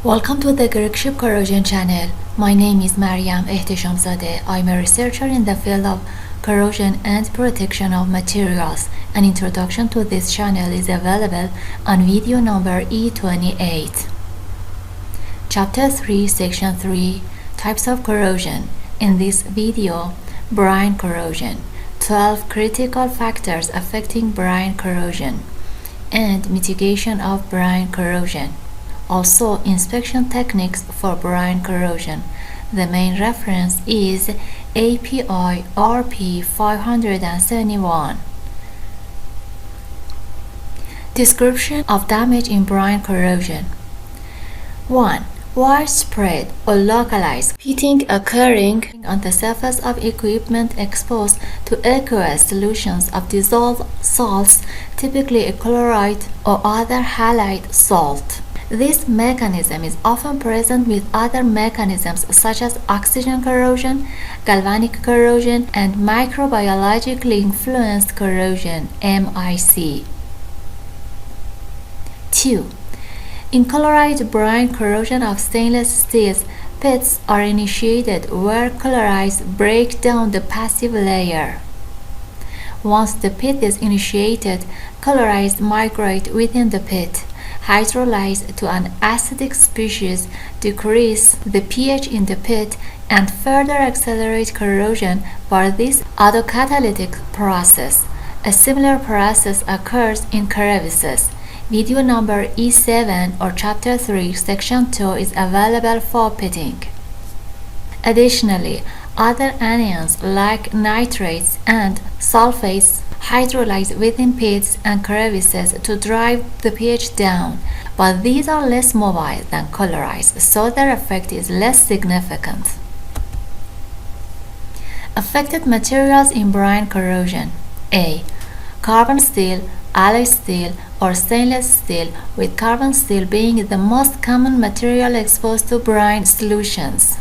Welcome to the Greek Ship Corrosion channel. My name is احتشام زاده. I'm a researcher in the field of corrosion and protection of materials. An introduction to this channel is available on video number E28. Chapter 3, Section 3, Types of Corrosion. In this video, brine corrosion, 12 critical factors affecting brine corrosion, and mitigation of brine corrosion. Also, inspection techniques for brine corrosion. The main reference is API RP 571. Description of damage in brine corrosion. 1. Widespread or localized pitting occurring on the surface of equipment exposed to aqueous solutions of dissolved salts, typically a chloride or other halide salt. This mechanism is often present with other mechanisms such as oxygen corrosion, galvanic corrosion, and microbiologically influenced corrosion (MIC). 2. In chloride brine corrosion of stainless steels, pits are initiated where chlorides break down the passive layer. Once the pit is initiated, chlorides migrate within the pit, hydrolyze to an acidic species, decrease the pH in the pit, and further accelerate corrosion by this autocatalytic process. A similar process occurs in crevices. Video number E7 or Chapter 3, Section 2 is available for pitting. Additionally, other anions like nitrates and sulfates hydrolyze within pits and crevices to drive the pH down, but these are less mobile than chlorides, so their effect is less significant. Affected materials in brine corrosion. A. Carbon steel, alloy steel, or stainless steel, with carbon steel being the most common material exposed to brine solutions.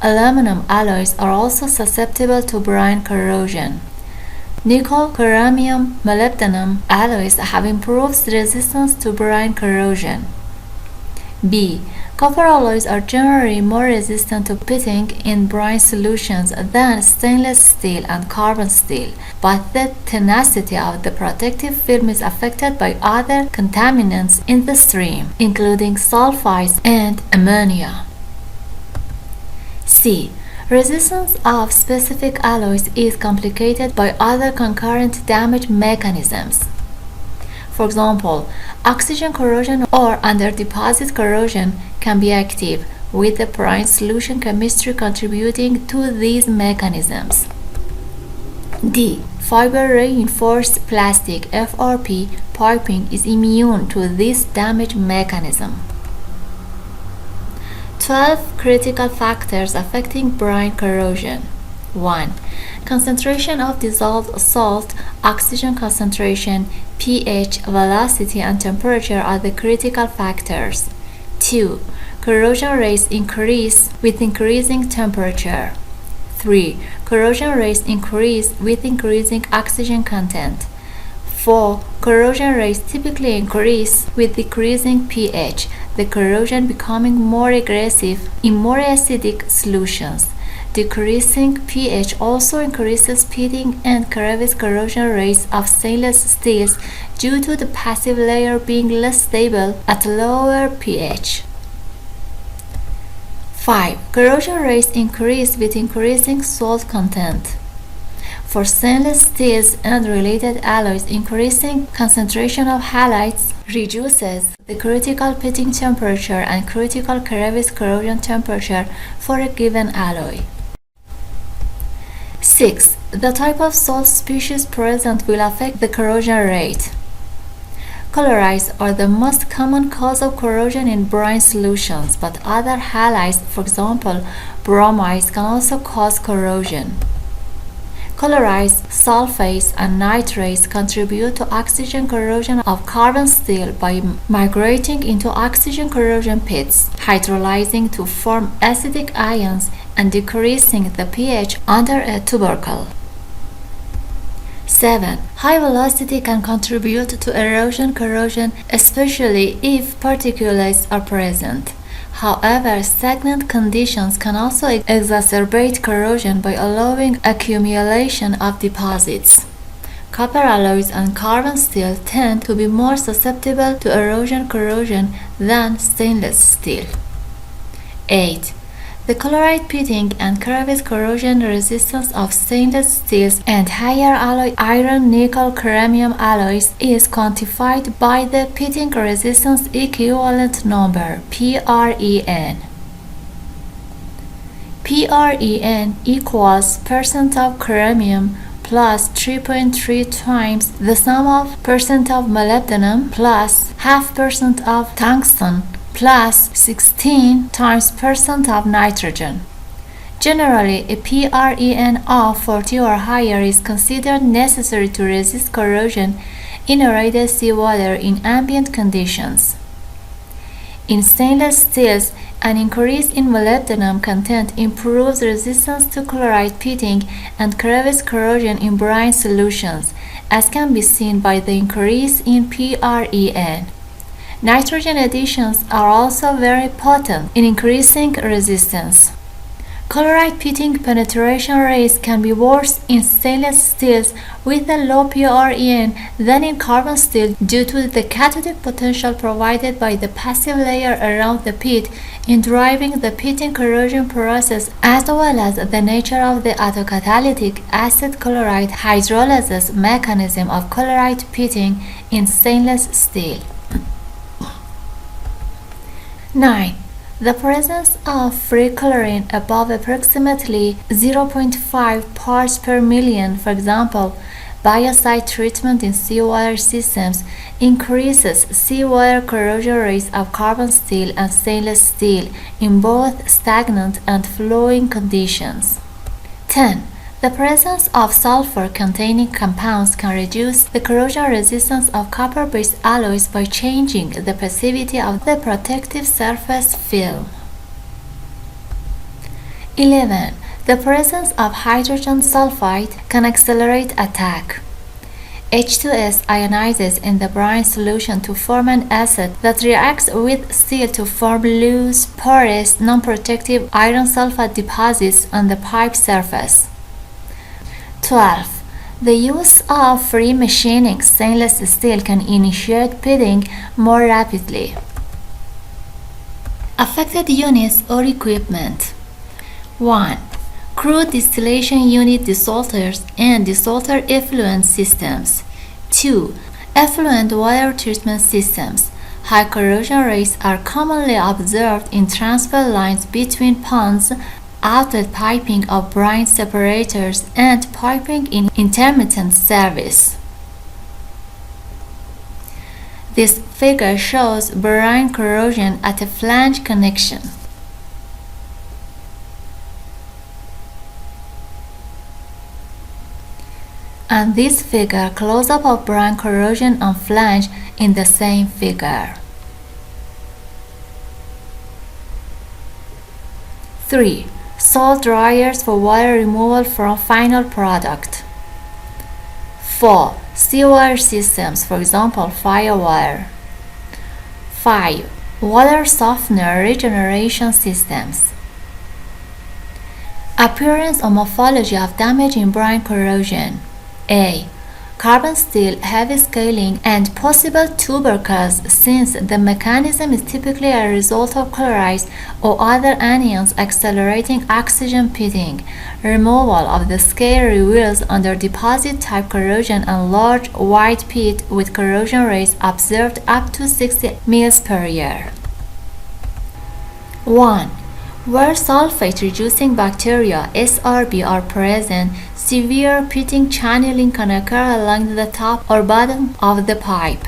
Aluminum alloys are also susceptible to brine corrosion. Nickel, chromium, molybdenum alloys have improved resistance to brine corrosion. B. Copper alloys are generally more resistant to pitting in brine solutions than stainless steel and carbon steel, but the tenacity of the protective film is affected by other contaminants in the stream, including sulfides and ammonia. C. Resistance of specific alloys is complicated by other concurrent damage mechanisms. For example, oxygen corrosion or under-deposit corrosion can be active, with the brine solution chemistry contributing to these mechanisms. D. Fiber-reinforced plastic (FRP) piping is immune to this damage mechanism. 12 critical factors affecting brine corrosion. 1. Concentration of dissolved salt, oxygen concentration, pH, velocity, and temperature are the critical factors. 2. Corrosion rates increase with increasing temperature. 3. Corrosion rates increase with increasing oxygen content. 4. Corrosion rates typically increase with decreasing pH, the corrosion becoming more aggressive in more acidic solutions. Decreasing pH also increases pitting and crevice corrosion rates of stainless steels due to the passive layer being less stable at lower pH. 5. Corrosion rates increase with increasing salt content. For stainless steels and related alloys, increasing concentration of halides reduces the critical pitting temperature and critical crevice corrosion temperature for a given alloy. 6. The type of salt species present will affect the corrosion rate. Chlorides are the most common cause of corrosion in brine solutions, but other halides, for example bromides, can also cause corrosion. Chlorides, sulfates, and nitrates contribute to oxygen corrosion of carbon steel by migrating into oxygen corrosion pits, hydrolyzing to form acidic ions, and decreasing the pH under a tubercle. 7. High velocity can contribute to erosion corrosion, especially if particulates are present. However, stagnant conditions can also exacerbate corrosion by allowing accumulation of deposits. Copper alloys and carbon steel tend to be more susceptible to erosion corrosion than stainless steel. 8. The chloride pitting and crevice corrosion resistance of stainless steels and higher alloy iron nickel chromium alloys is quantified by the pitting resistance equivalent number PREN. PREN equals percent of chromium plus 3.3 times the sum of percent of molybdenum plus half percent of tungsten plus 16 times percent of nitrogen. Generally, a PREN of 40 or higher is considered necessary to resist corrosion in aerated seawater in ambient conditions. In stainless steels, an increase in molybdenum content improves resistance to chloride pitting and crevice corrosion in brine solutions, as can be seen by the increase in PREN. Nitrogen additions are also very potent in increasing resistance. Chloride pitting penetration rates can be worse in stainless steels with a low PREN than in carbon steel due to the cathodic potential provided by the passive layer around the pit in driving the pitting corrosion process, as well as the nature of the autocatalytic acid chloride hydrolysis mechanism of chloride pitting in stainless steel. 9. The presence of free chlorine above approximately 0.5 parts per million, for example, biocide treatment in seawater systems, increases seawater corrosion rates of carbon steel and stainless steel in both stagnant and flowing conditions. 10. The presence of sulfur-containing compounds can reduce the corrosion resistance of copper-based alloys by changing the passivity of the protective surface film. 11. The presence of hydrogen sulfide can accelerate attack. H2S ionizes in the brine solution to form an acid that reacts with steel to form loose, porous, non-protective iron sulfide deposits on the pipe surface. 12. The use of free machining stainless steel can initiate pitting more rapidly. Affected units or equipment. 1. Crude distillation unit desalters and desalter effluent systems. 2. Effluent water treatment systems. High corrosion rates are commonly observed in transfer lines between ponds, outlet piping of brine separators, and piping in intermittent service. This figure shows brine corrosion at a flange connection. And this figure close-up of brine corrosion on flange in the same figure. 3. Salt dryers for water removal from final product. 4. Seawater systems, for example, firewater. 5. Water softener regeneration systems. Appearance or morphology of damage in brine corrosion. A. Carbon steel, heavy scaling, and possible tubercles, since the mechanism is typically a result of chlorides or other anions accelerating oxygen pitting. Removal of the scale reveals under deposit type corrosion and large wide pit with corrosion rates observed up to 60 mils per year. 1. Where sulfate-reducing bacteria (SRB) are present, severe pitting channeling can occur along the top or bottom of the pipe.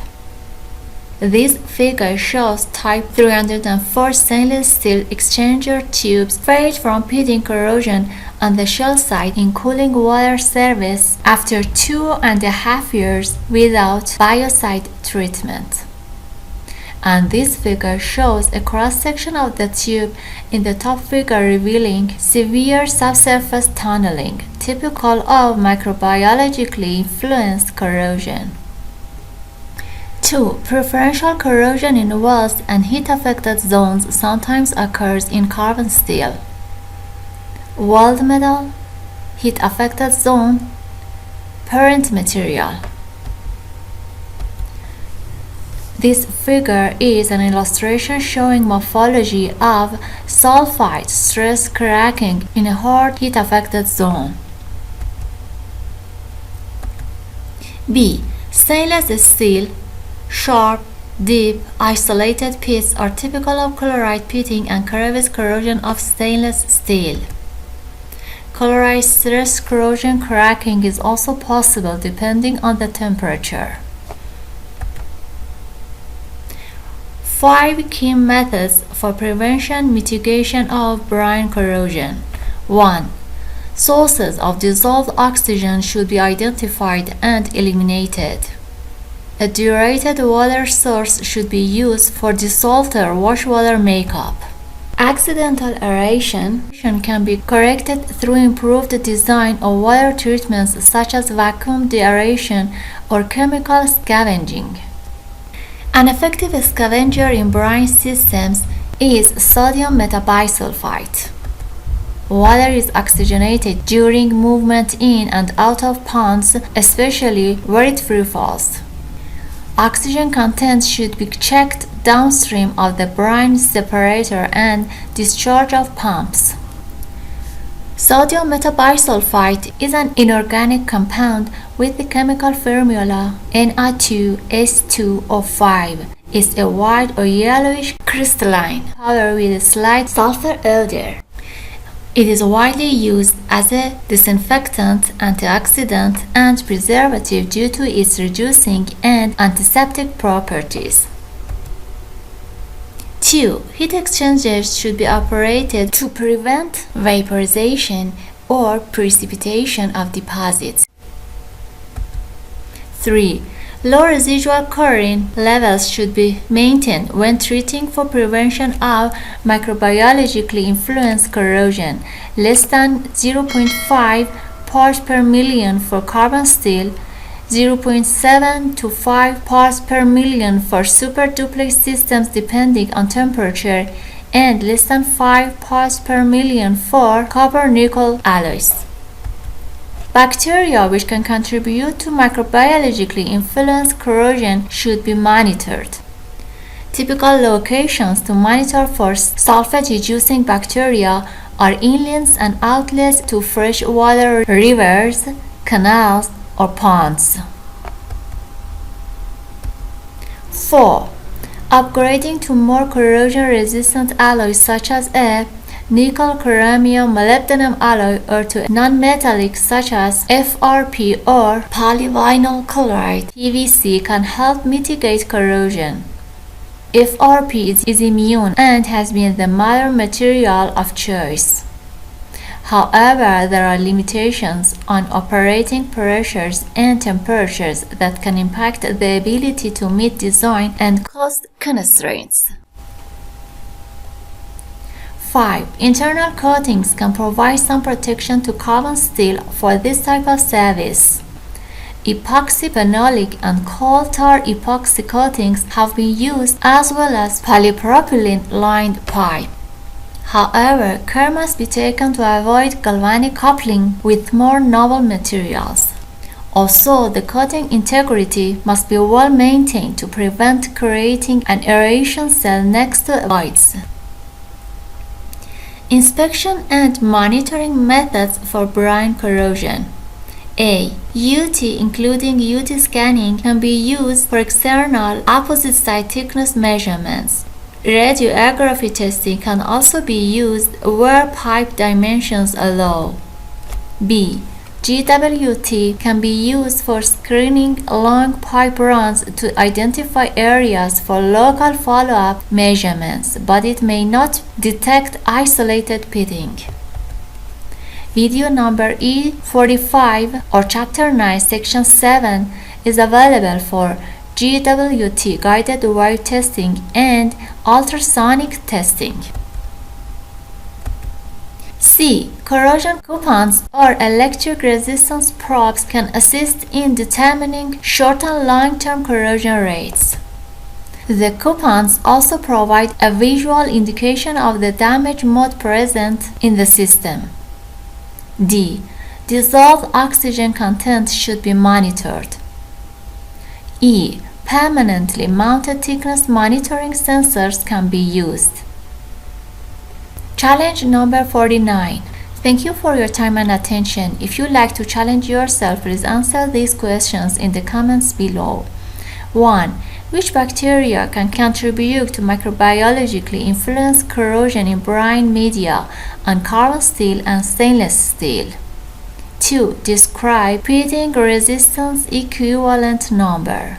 This figure shows Type 304 stainless steel exchanger tubes freed from pitting corrosion on the shell side in cooling water service after 2.5 years without biocide treatment. and this figure shows a cross-section of the tube, in the top figure revealing severe subsurface tunneling, typical of microbiologically influenced corrosion. 2. Preferential corrosion in welds and heat-affected zones sometimes occurs in carbon steel. Weld metal, heat-affected zone, parent material. This figure is an illustration showing morphology of sulfide stress cracking in a hard heat-affected zone. B. Stainless steel, sharp, deep, isolated pits are typical of chloride pitting and crevice corrosion of stainless steel. Chloride stress corrosion cracking is also possible depending on the temperature. 5 key methods for prevention mitigation of brine corrosion. 1. Sources of dissolved oxygen should be identified and eliminated. A deaerated water source should be used for desalter washwater makeup. Accidental aeration can be corrected through improved design of water treatments such as vacuum deaeration or chemical scavenging. An effective scavenger in brine systems is sodium metabisulfite. Water is oxygenated during movement in and out of ponds, especially where it free falls. Oxygen content should be checked downstream of the brine separator and discharge of pumps. Sodium metabisulfite is an inorganic compound with the chemical formula Na2S2O5. It's a white or yellowish crystalline powder with a slight sulfur odor. It is widely used as a disinfectant, antioxidant, and preservative due to its reducing and antiseptic properties. 2. Heat exchangers should be operated to prevent vaporization or precipitation of deposits. 3. Low residual chlorine levels should be maintained when treating for prevention of microbiologically influenced corrosion, less than 0.5 parts per million for carbon steel, 0.7 to 5 parts per million for super duplex systems depending on temperature, and less than 5 parts per million for copper-nickel alloys. Bacteria which can contribute to microbiologically influenced corrosion should be monitored. Typical locations to monitor for sulfate-reducing bacteria are inlets and outlets to freshwater rivers, canals, or ponds. 4. Upgrading to more corrosion-resistant alloys such as a nickel, chromium, molybdenum alloy, or to non-metallic such as FRP or polyvinyl chloride (PVC) can help mitigate corrosion. FRP is immune and has been the modern material of choice. However, there are limitations on operating pressures and temperatures that can impact the ability to meet design and cost constraints. 5. Internal coatings can provide some protection to carbon steel for this type of service. Epoxy phenolic and coal tar epoxy coatings have been used, as well as polypropylene lined pipe. However, care must be taken to avoid galvanic coupling with more novel materials. Also, the coating integrity must be well maintained to prevent creating an aeration cell next to voids. Inspection and monitoring methods for brine corrosion. A. UT, including UT scanning, can be used for external opposite side thickness measurements. Radiography testing can also be used where pipe dimensions allow. B. GWT can be used for screening long pipe runs to identify areas for local follow-up measurements, but it may not detect isolated pitting. Video number E45 or Chapter 9, Section 7 is available for GWT guided wire testing and ultrasonic testing. C. Corrosion coupons or electric resistance probes can assist in determining short and long-term corrosion rates. The coupons also provide a visual indication of the damage mode present in the system. D. Dissolved oxygen content should be monitored. E. Permanently mounted thickness monitoring sensors can be used. Challenge number 49. Thank you for your time and attention. If you like to challenge yourself, please answer these questions in the comments below. 1. Which bacteria can contribute to microbiologically influence corrosion in brine media on carbon steel and stainless steel? 2. Describe pitting resistance equivalent number.